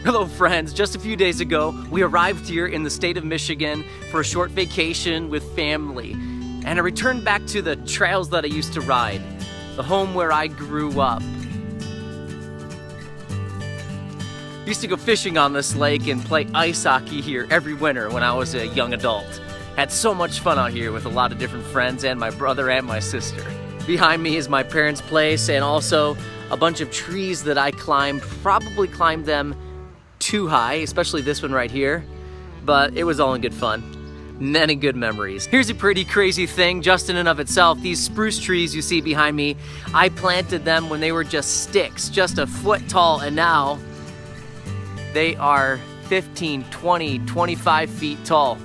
Hello friends, just a few days ago, we arrived here in the state of Michigan for a short vacation with family. And I returned back to the trails that I used to ride, the home where I grew up. I used to go fishing on this lake and play ice hockey here every winter when I was a young adult. Had so much fun out here with a lot of different friends and my brother and my sister. Behind me is my parents' place and also a bunch of trees that I climbed, probably climbed them too high, especially this one right here, but it was all in good fun. Many good memories. Here's a pretty crazy thing just in and of itself. These spruce trees you see behind me, I planted them when they were just sticks, just a foot tall, and now they are 15, 20, 25 feet tall.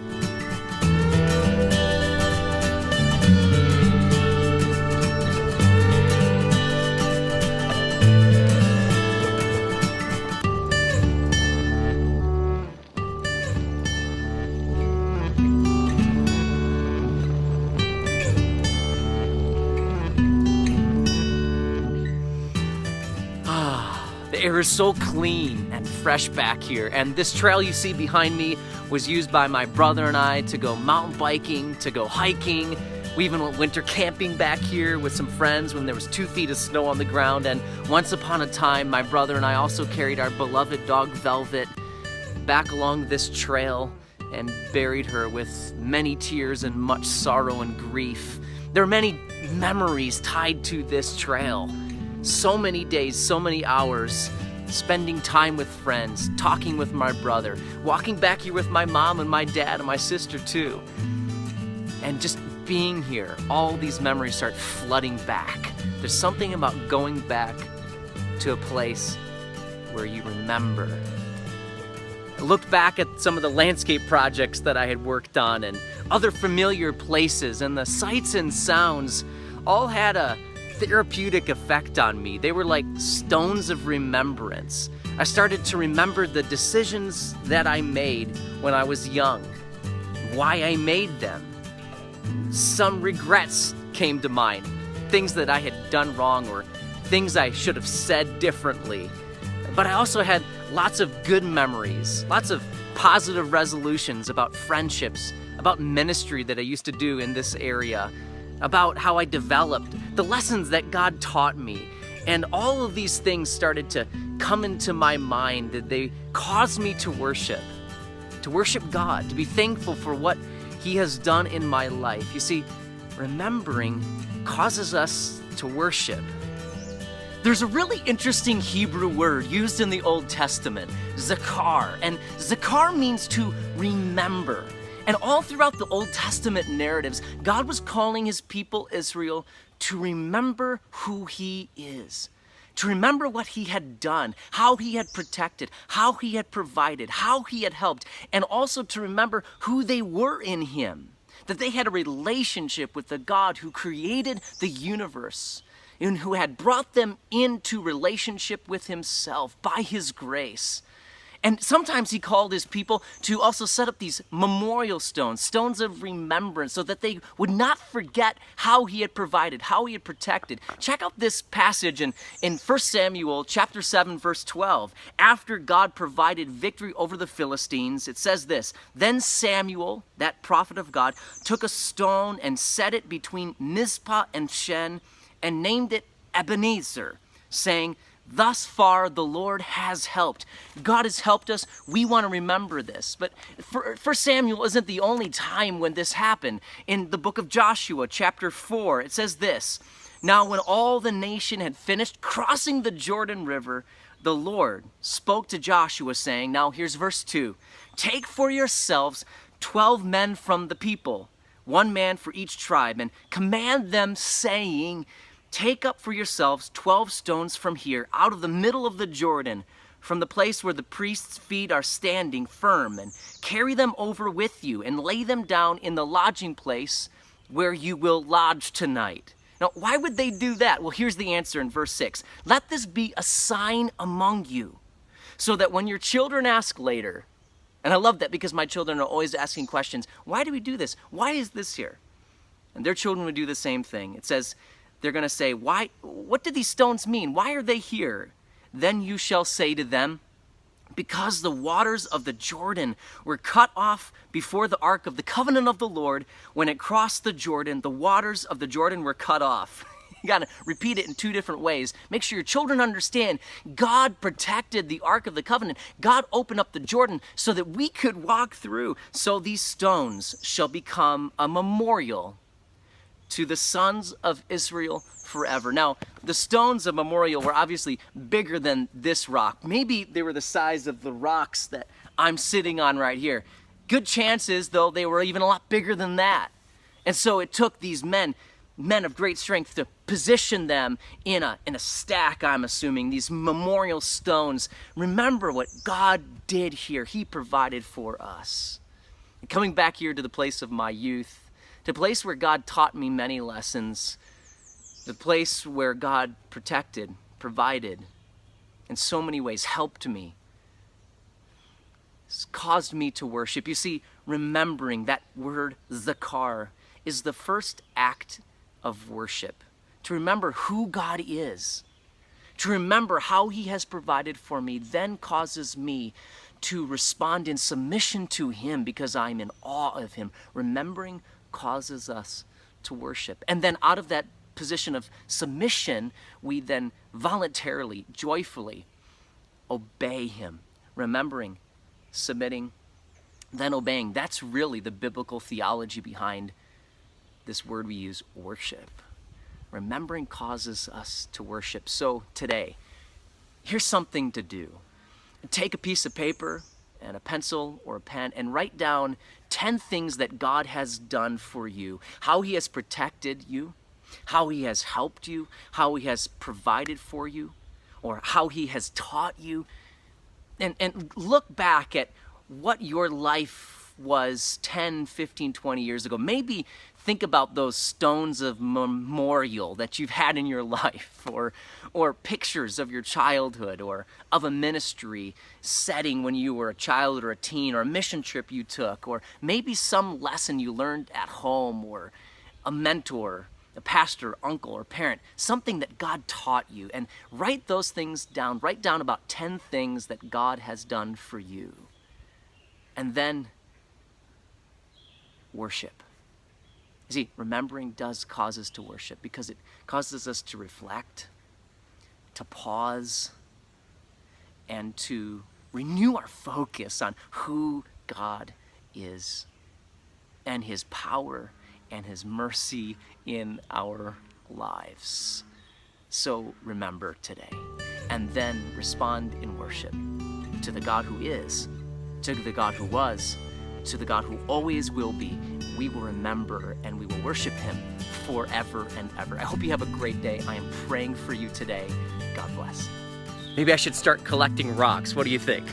The air is so clean and fresh back here, and this trail you see behind me was used by my brother and I to go mountain biking, to go hiking. We even went winter camping back here with some friends when there was 2 feet of snow on the ground, and once upon a time my brother and I also carried our beloved dog Velvet back along this trail and buried her with many tears and much sorrow and grief. There are many memories tied to this trail. So many days, so many hours, spending time with friends, talking with my brother, walking back here with my mom and my dad and my sister too. And just being here, all these memories start flooding back. There's something about going back to a place where you remember. I looked back at some of the landscape projects that I had worked on and other familiar places, and the sights and sounds all had a therapeutic effect on me. They were like stones of remembrance. I started to remember the decisions that I made when I was young, why I made them. Some regrets came to mind, things that I had done wrong or things I should have said differently. But I also had lots of good memories, lots of positive resolutions about friendships, about ministry that I used to do in this area, about how I developed, the lessons that God taught me. And all of these things started to come into my mind, that they caused me to worship God, to be thankful for what He has done in my life. You see, remembering causes us to worship. There's a really interesting Hebrew word used in the Old Testament, zakar, and zakar means to remember. And all throughout the Old Testament narratives, God was calling His people Israel to remember who He is, to remember what He had done, how He had protected, how He had provided, how He had helped, and also to remember who they were in Him, that they had a relationship with the God who created the universe and who had brought them into relationship with Himself by His grace. And sometimes He called His people to also set up these memorial stones, stones of remembrance, so that they would not forget how He had provided, how He had protected. Check out this passage in 1 Samuel chapter 7, verse 12. After God provided victory over the Philistines, it says this, "Then Samuel, that prophet of God, took a stone and set it between Mizpah and Shen and named it Ebenezer, saying, 'Thus far the Lord has helped.'" God has helped us. We want to remember this. But 1 Samuel isn't the only time when this happened. In the book of Joshua, chapter 4, it says this, "Now when all the nation had finished crossing the Jordan River, the Lord spoke to Joshua saying," now here's verse 2, "Take for yourselves 12 men from the people, 1 man for each tribe, and command them saying, take up for yourselves 12 stones from here, out of the middle of the Jordan, from the place where the priest's feet are standing firm, and carry them over with you, and lay them down in the lodging place where you will lodge tonight." Now, why would they do that? Well, here's the answer in verse 6. "Let this be a sign among you, so that when your children ask later," and I love that because my children are always asking questions, "Why do we do this? Why is this here?" And their children would do the same thing. It says, they're going to say, "Why? What do these stones mean? Why are they here?" "Then you shall say to them, Because the waters of the Jordan were cut off before the ark of the covenant of the Lord, when it crossed the Jordan, the waters of the Jordan were cut off. You got to repeat it in two different ways. Make sure your children understand God protected the ark of the covenant. God opened up the Jordan so that we could walk through. So these stones shall become a memorial to the sons of Israel forever. Now, the stones of memorial were obviously bigger than this rock. Maybe they were the size of the rocks that I'm sitting on right here. Good chances, though, they were even a lot bigger than that. And so it took these men of great strength, to position them in a stack, I'm assuming, these memorial stones. Remember what God did here. He provided for us. And coming back here to the place of my youth, the place where God taught me many lessons, the place where God protected, provided, in so many ways helped me, it's caused me to worship. You see, remembering that word, zakar, is the first act of worship. To remember who God is, to remember how He has provided for me, then causes me to respond in submission to Him because I'm in awe of Him. Remembering causes us to worship. And then out of that position of submission, we then voluntarily, joyfully obey Him. Remembering, submitting, then obeying. That's really the biblical theology behind this word we use, worship. Remembering causes us to worship. So today, here's something to do. Take a piece of paper and a pencil or a pen and write down 10 things that God has done for you, how He has protected you, how He has helped you, how He has provided for you, or how He has taught you. And look back at what your life was 10, 15, 20 years ago. Maybe think about those stones of memorial that you've had in your life, or pictures of your childhood, or of a ministry setting when you were a child or a teen, or a mission trip you took, or maybe some lesson you learned at home, or a mentor, a pastor, uncle, or parent, something that God taught you. And write those things down. Write down about 10 things that God has done for you. And then worship. You see, remembering does cause us to worship because it causes us to reflect, to pause, and to renew our focus on who God is and His power and His mercy in our lives. So remember today, and then respond in worship to the God who is, to the God who was, to the God who always will be. We will remember and we will worship Him forever and ever. I hope you have a great day. I am praying for you today. God bless. Maybe I should start collecting rocks. What do you think?